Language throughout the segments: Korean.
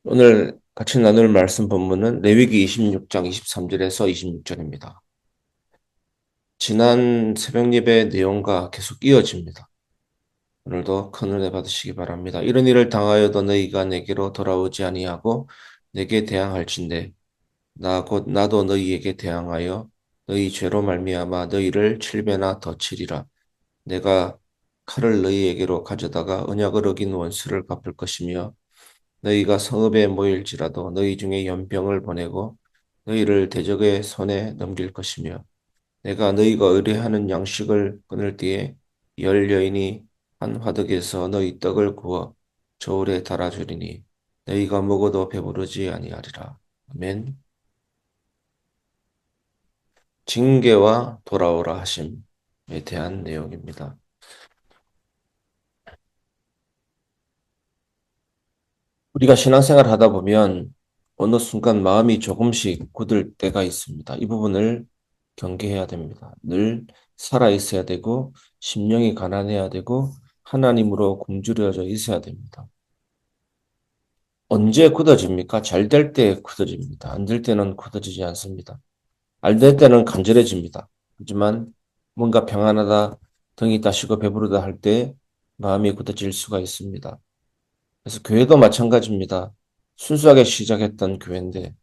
오늘 같이 나눌 말씀 본문은 레위기 26장 23절에서 26절입니다. 지난 새벽 예배 내용과 계속 이어집니다. 오늘도 큰 은혜 받으시기 바랍니다. 이런 일을 당하여도 너희가 내게로 돌아오지 아니하고 내게 대항할진대 나 곧 나도 너희에게 대항하여 너희 죄로 말미암아 너희를 7배나 더 치리라. 내가 칼을 너희에게로 가져다가 언약을 어긴 원수를 갚을 것이며 너희가 성읍에 모일지라도 너희 중에 연병을 보내고 너희를 대적의 손에 넘길 것이며 내가 너희가 의뢰하는 양식을 끊을 때에 열 여인이 한 화덕에서 너희 떡을 구워 저울에 달아주리니 너희가 먹어도 배부르지 아니하리라. 아멘. 징계와 돌아오라 하심에 대한 내용입니다. 우리가 신앙생활 하다 보면 어느 순간 마음이 조금씩 굳을 때가 있습니다. 이 부분을 경계해야 됩니다. 늘 살아있어야 되고 심령이 가난해야 되고 하나님으로 굶주려져 있어야 됩니다. 언제 굳어집니까? 잘 될 때 굳어집니다. 안 될 때는 굳어지지 않습니다. 안 될 때는 간절해집니다. 하지만 뭔가 평안하다, 등이 따시고 배부르다 할 때 마음이 굳어질 수가 있습니다. 그래서 교회도 마찬가지입니다. 순수하게 시작했던 교회인데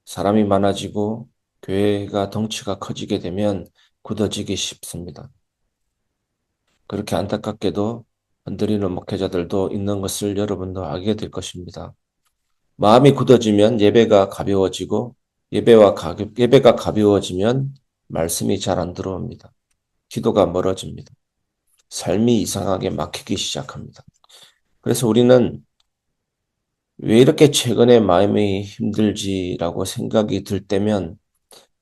사람이 많아지고 교회가 덩치가 커지게 되면 굳어지기 쉽습니다. 그렇게 안타깝게도 흔들리는 목회자들도 있는 것을 여러분도 알게 될 것입니다. 마음이 굳어지면 예배가 가벼워지고 예배가 가벼워지면 말씀이 잘 안 들어옵니다. 기도가 멀어집니다. 삶이 이상하게 막히기 시작합니다. 그래서 우리는 왜 이렇게 최근에 마음이 힘들지라고 생각이 들 때면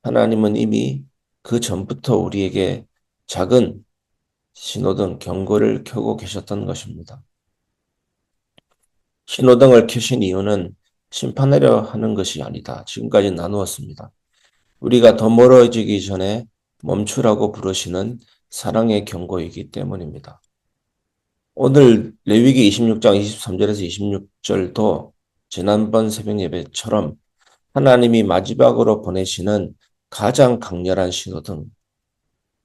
하나님은 이미 그 전부터 우리에게 작은 신호등, 경고를 켜고 계셨던 것입니다. 신호등을 켜신 이유는 심판하려 하는 것이 아니다. 지금까지 나누었습니다. 우리가 더 멀어지기 전에 멈추라고 부르시는 사랑의 경고이기 때문입니다. 오늘 레위기 26장 23절에서 26절도 지난번 새벽 예배처럼 하나님이 마지막으로 보내시는 가장 강렬한 신호등,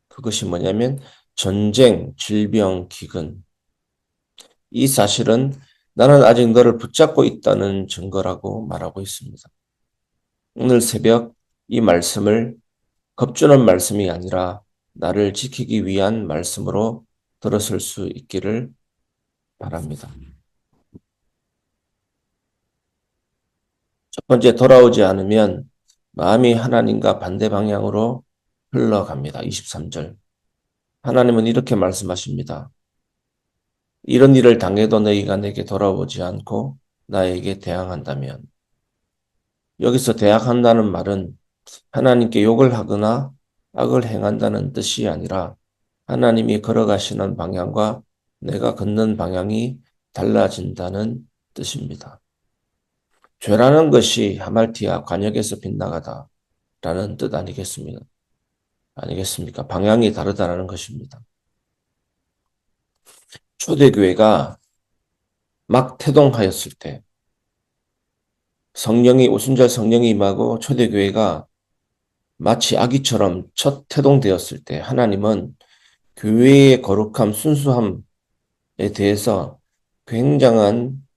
그것이 뭐냐면 전쟁, 질병, 기근. 이 사실은 나는 아직 너를 붙잡고 있다는 증거라고 말하고 있습니다. 오늘 새벽 이 말씀을 겁주는 말씀이 아니라 나를 지키기 위한 말씀으로 들었을 수 있기를 바랍니다. 첫 번째, 돌아오지 않으면 마음이 하나님과 반대 방향으로 흘러갑니다. 23절. 하나님은 이렇게 말씀하십니다. 이런 일을 당해도 너희가 내게 돌아오지 않고 나에게 대항한다면, 여기서 대항한다는 말은 하나님께 욕을 하거나 악을 행한다는 뜻이 아니라 하나님이 걸어가시는 방향과 내가 걷는 방향이 달라진다는 뜻입니다. 죄라는 것이 하말티아 관역에서 빗나가다라는 뜻 아니겠습니까? 방향이 다르다는 것입니다. 초대교회가 막 태동하였을 때 오순절 성령이 임하고 초대교회가 마치 아기처럼 첫 태동되었을 때 하나님은 교회의 거룩함, 순수함에 대해서 굉장한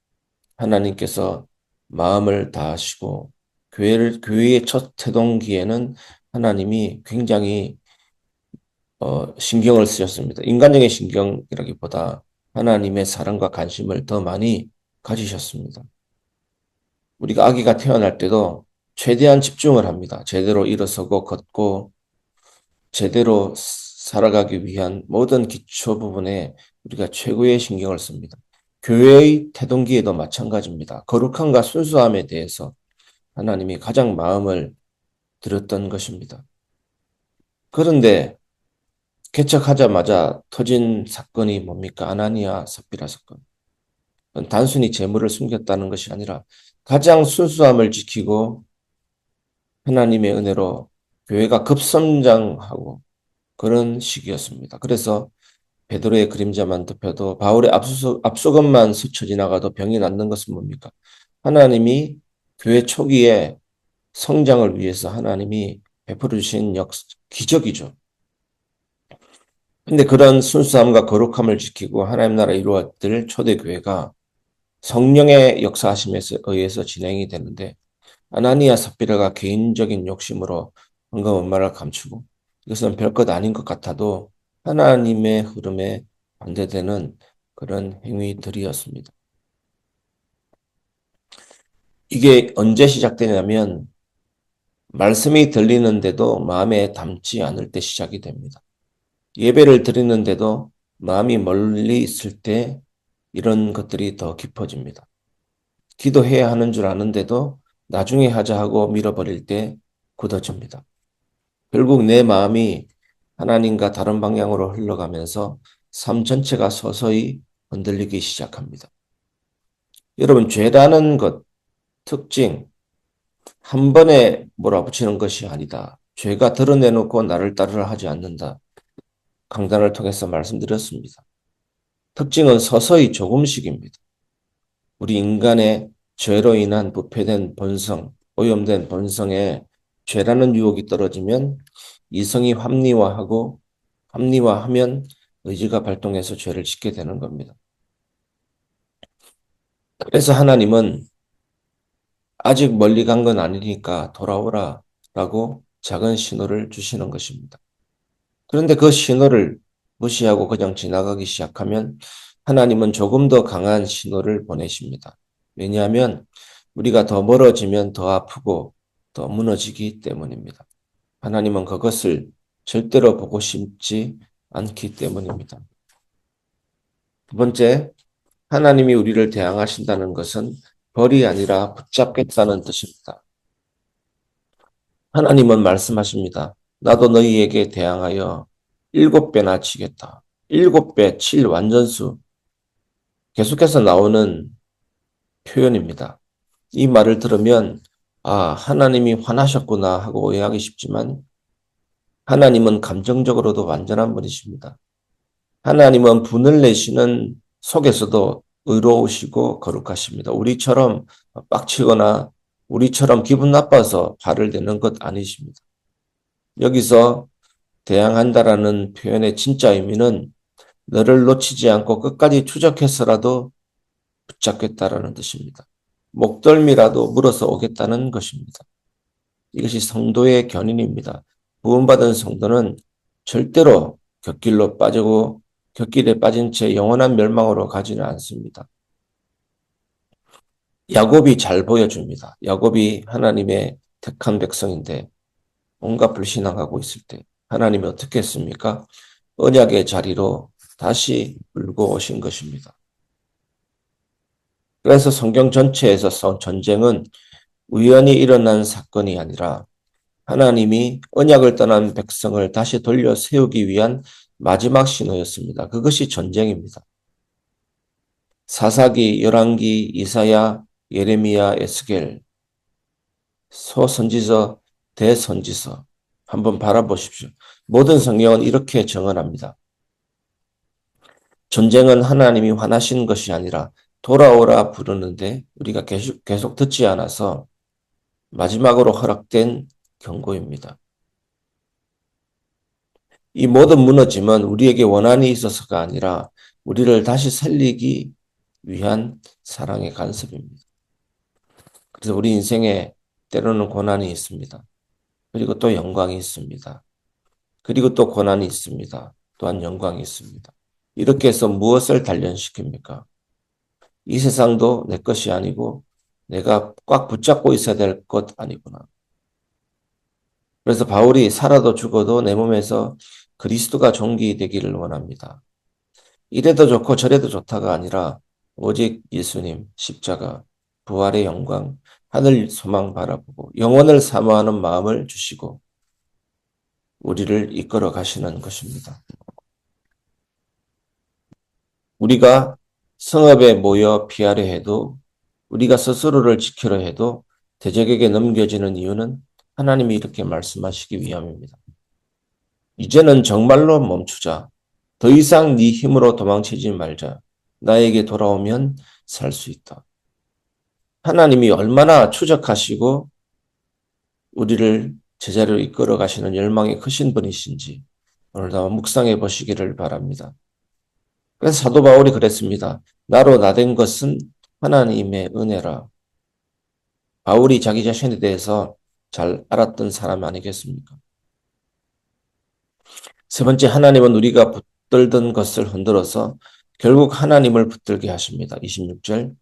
하나님께서 마음을 다하시고 교회의 첫 태동기에는 하나님이 굉장히 신경을 쓰셨습니다. 인간적인 신경이라기보다 하나님의 사랑과 관심을 더 많이 가지셨습니다. 우리가 아기가 태어날 때도 최대한 집중을 합니다. 제대로 일어서고 걷고 제대로 살아가기 위한 모든 기초 부분에 우리가 최고의 신경을 씁니다. 교회의 태동기에도 마찬가지입니다. 거룩함과 순수함에 대해서 하나님이 가장 마음을 들였던 것입니다. 그런데 개척하자마자 터진 사건이 뭡니까? 아나니아 삽비라 사건. 단순히 재물을 숨겼다는 것이 아니라 가장 순수함을 지키고 하나님의 은혜로 교회가 급성장하고 그런 시기였습니다. 그래서 베드로의 그림자만 덮여도 바울의 앞속음만 스쳐 지나가도 병이 낫는 것은 뭡니까? 하나님이 교회 초기에 성장을 위해서 하나님이 베풀어 주신 기적이죠. 근데 그런 순수함과 거룩함을 지키고 하나님 나라 이루어질 초대교회가 성령의 역사하심에 의해서 진행이 되는데 아나니아 삽비라가 개인적인 욕심으로 헌금 원만을 감추고 이것은 별것 아닌 것 같아도 하나님의 흐름에 반대되는 그런 행위들이었습니다. 이게 언제 시작되냐면 말씀이 들리는데도 마음에 담지 않을 때 시작이 됩니다. 예배를 드리는데도 마음이 멀리 있을 때 이런 것들이 더 깊어집니다. 기도해야 하는 줄 아는데도 나중에 하자 하고 밀어버릴 때 굳어집니다. 결국 내 마음이 하나님과 다른 방향으로 흘러가면서 삶 전체가 서서히 흔들리기 시작합니다. 여러분, 죄라는 것, 특징, 한 번에 몰아붙이는 것이 아니다. 죄가 드러내놓고 나를 따르라 하지 않는다. 강단을 통해서 말씀드렸습니다. 특징은 서서히 조금씩입니다. 우리 인간의 죄로 인한 부패된 본성, 오염된 본성에 죄라는 유혹이 떨어지면 이성이 합리화하면 의지가 발동해서 죄를 짓게 되는 겁니다. 그래서 하나님은 아직 멀리 간 건 아니니까 돌아오라 라고 작은 신호를 주시는 것입니다. 그런데 그 신호를 무시하고 그냥 지나가기 시작하면 하나님은 조금 더 강한 신호를 보내십니다. 왜냐하면 우리가 더 멀어지면 더 아프고 더 무너지기 때문입니다. 하나님은 그것을 절대로 보고 싶지 않기 때문입니다. 두 번째, 하나님이 우리를 대항하신다는 것은 벌이 아니라 붙잡겠다는 뜻입니다. 하나님은 말씀하십니다. 나도 너희에게 대항하여 7배나 치겠다. 7배, 7 완전수. 계속해서 나오는 표현입니다. 이 말을 들으면 하나님이 화나셨구나 하고 오해하기 쉽지만 하나님은 감정적으로도 완전한 분이십니다. 하나님은 분을 내시는 속에서도 의로우시고 거룩하십니다. 우리처럼 빡치거나 우리처럼 기분 나빠서 화를 내는 것 아니십니다. 여기서 대항한다라는 표현의 진짜 의미는 너를 놓치지 않고 끝까지 추적해서라도 붙잡겠다라는 뜻입니다. 목덜미라도 물어서 오겠다는 것입니다. 이것이 성도의 견인입니다. 구원받은 성도는 절대로 곁길에 빠진 채 영원한 멸망으로 가지는 않습니다. 야곱이 잘 보여줍니다. 야곱이 하나님의 택한 백성인데 온갖 불신앙하고 있을 때 하나님이 어떻게 했습니까? 언약의 자리로 다시 끌고 오신 것입니다. 그래서 성경 전체에서 전쟁은 우연히 일어난 사건이 아니라 하나님이 언약을 떠난 백성을 다시 돌려 세우기 위한 마지막 신호였습니다. 그것이 전쟁입니다. 사사기, 열왕기, 이사야, 예레미야, 에스겔, 소선지서, 대선지서 한번 바라보십시오. 모든 성경은 이렇게 정언합니다. 전쟁은 하나님이 화나신 것이 아니라 돌아오라 부르는데 우리가 계속 듣지 않아서 마지막으로 허락된 경고입니다. 이 모든 무너짐은 우리에게 원한이 있어서가 아니라 우리를 다시 살리기 위한 사랑의 간섭입니다. 그래서 우리 인생에 때로는 고난이 있습니다. 그리고 또 영광이 있습니다. 그리고 또 고난이 있습니다. 또한 영광이 있습니다. 이렇게 해서 무엇을 단련시킵니까? 이 세상도 내 것이 아니고 내가 꽉 붙잡고 있어야 될 것 아니구나. 그래서 바울이 살아도 죽어도 내 몸에서 그리스도가 존귀되기를 원합니다. 이래도 좋고 저래도 좋다가 아니라 오직 예수님, 십자가, 부활의 영광, 하늘 소망 바라보고 영원을 사모하는 마음을 주시고 우리를 이끌어 가시는 것입니다. 우리가 성읍에 모여 피하려 해도 우리가 스스로를 지키려 해도 대적에게 넘겨지는 이유는 하나님이 이렇게 말씀하시기 위함입니다. 이제는 정말로 멈추자. 더 이상 네 힘으로 도망치지 말자. 나에게 돌아오면 살 수 있다. 하나님이 얼마나 추적하시고 우리를 제자리로 이끌어 가시는 열망이 크신 분이신지 오늘 한번 묵상해 보시기를 바랍니다. 그래서 사도 바울이 그랬습니다. 나로 나된 것은 하나님의 은혜라. 바울이 자기 자신에 대해서 잘 알았던 사람 아니겠습니까? 세 번째, 하나님은 우리가 붙들던 것을 흔들어서 결국 하나님을 붙들게 하십니다. 26절.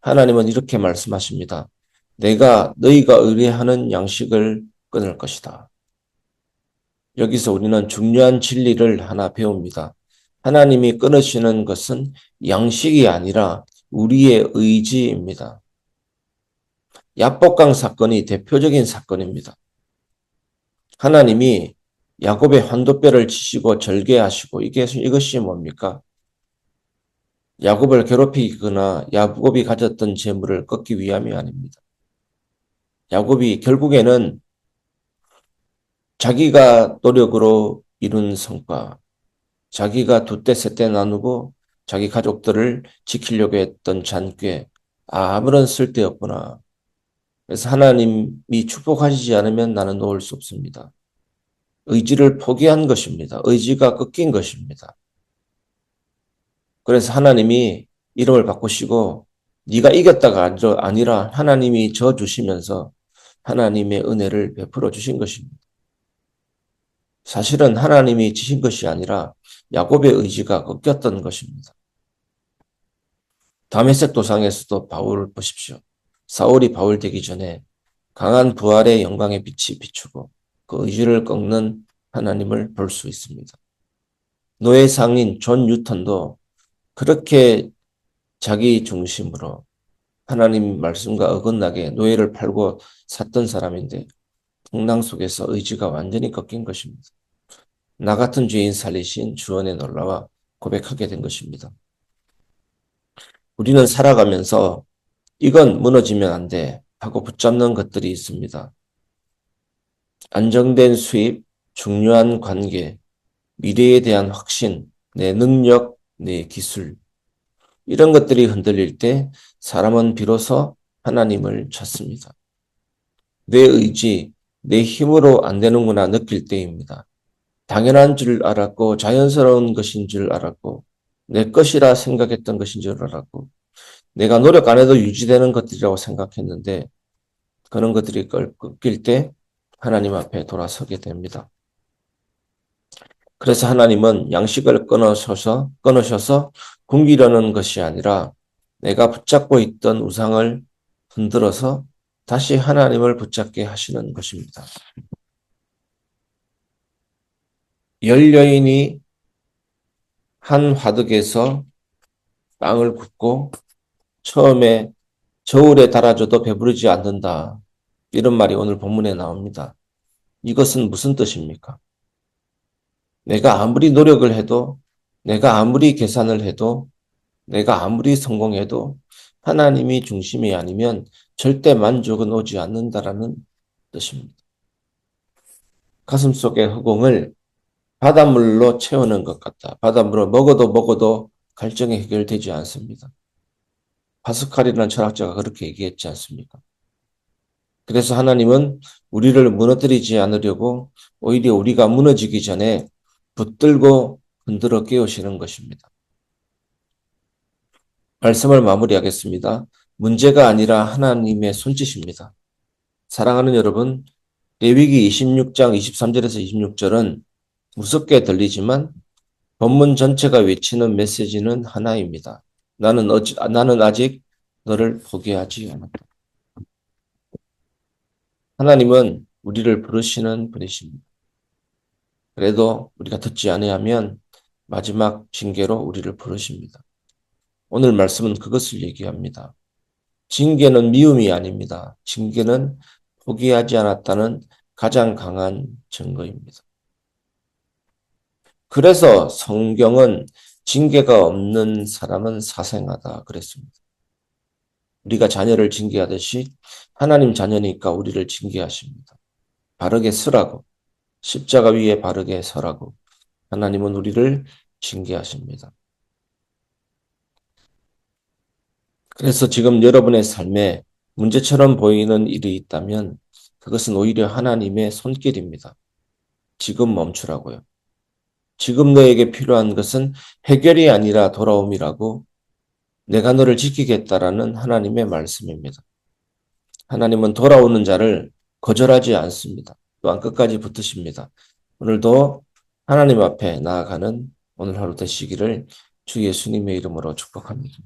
하나님은 이렇게 말씀하십니다. 내가 너희가 의뢰하는 양식을 끊을 것이다. 여기서 우리는 중요한 진리를 하나 배웁니다. 하나님이 끊으시는 것은 양식이 아니라 우리의 의지입니다. 야복강 사건이 대표적인 사건입니다. 하나님이 야곱의 환도뼈를 치시고 절개하시고 이것이 뭡니까? 야곱을 괴롭히거나 야곱이 가졌던 재물을 꺾기 위함이 아닙니다. 야곱이 결국에는 자기가 노력으로 이룬 성과, 자기가 두떼 세떼 나누고 자기 가족들을 지키려고 했던 잔꾀, 아무런 쓸데없구나. 그래서 하나님이 축복하시지 않으면 나는 놓을 수 없습니다. 의지를 포기한 것입니다. 의지가 꺾인 것입니다. 그래서 하나님이 이름을 바꾸시고 네가 이겼다가 아니라 하나님이 져 주시면서 하나님의 은혜를 베풀어 주신 것입니다. 사실은 하나님이 지신 것이 아니라 야곱의 의지가 꺾였던 것입니다. 다메섹 도상에서도 바울을 보십시오. 사울이 바울 되기 전에 강한 부활의 영광의 빛이 비추고 그 의지를 꺾는 하나님을 볼 수 있습니다. 노예 상인 존 뉴턴도 그렇게 자기 중심으로 하나님 말씀과 어긋나게 노예를 팔고 샀던 사람인데 풍랑 속에서 의지가 완전히 꺾인 것입니다. 나 같은 죄인 살리신 주원의 놀라와 고백하게 된 것입니다. 우리는 살아가면서 이건 무너지면 안 돼 하고 붙잡는 것들이 있습니다. 안정된 수입, 중요한 관계, 미래에 대한 확신, 내 능력, 내 기술 이런 것들이 흔들릴 때 사람은 비로소 하나님을 찾습니다. 내 의지, 내 힘으로 안 되는구나 느낄 때입니다. 당연한 줄 알았고 자연스러운 것인 줄 알았고 내 것이라 생각했던 것인 줄 알았고 내가 노력 안 해도 유지되는 것들이라고 생각했는데 그런 것들이 꺾일 때 하나님 앞에 돌아서게 됩니다. 그래서 하나님은 양식을 끊으셔서 굶기려는 것이 아니라 내가 붙잡고 있던 우상을 흔들어서 다시 하나님을 붙잡게 하시는 것입니다. 열 여인이 한 화덕에서 빵을 굽고 처음에 저울에 달아줘도 배부르지 않는다. 이런 말이 오늘 본문에 나옵니다. 이것은 무슨 뜻입니까? 내가 아무리 노력을 해도, 내가 아무리 계산을 해도, 내가 아무리 성공해도 하나님이 중심이 아니면 절대 만족은 오지 않는다라는 뜻입니다. 가슴속의 허공을 바닷물로 채우는 것 같다. 바닷물을 먹어도 갈증이 해결되지 않습니다. 파스칼이라는 철학자가 그렇게 얘기했지 않습니까? 그래서 하나님은 우리를 무너뜨리지 않으려고 오히려 우리가 무너지기 전에 붙들고 흔들어 깨우시는 것입니다. 말씀을 마무리하겠습니다. 문제가 아니라 하나님의 손짓입니다. 사랑하는 여러분, 레위기 26장 23절에서 26절은 무섭게 들리지만 본문 전체가 외치는 메시지는 하나입니다. 나는 아직 너를 포기하지 않았다. 하나님은 우리를 부르시는 분이십니다. 그래도 우리가 듣지 아니하면 마지막 징계로 우리를 부르십니다. 오늘 말씀은 그것을 얘기합니다. 징계는 미움이 아닙니다. 징계는 포기하지 않았다는 가장 강한 증거입니다. 그래서 성경은 징계가 없는 사람은 사생하다 그랬습니다. 우리가 자녀를 징계하듯이 하나님 자녀니까 우리를 징계하십니다. 바르게 서라고, 십자가 위에 바르게 서라고 하나님은 우리를 징계하십니다. 그래서 지금 여러분의 삶에 문제처럼 보이는 일이 있다면 그것은 오히려 하나님의 손길입니다. 지금 멈추라고요. 지금 너에게 필요한 것은 해결이 아니라 돌아옴이라고 내가 너를 지키겠다라는 하나님의 말씀입니다. 하나님은 돌아오는 자를 거절하지 않습니다. 또한 끝까지 붙으십니다. 오늘도 하나님 앞에 나아가는 오늘 하루 되시기를 주 예수님의 이름으로 축복합니다.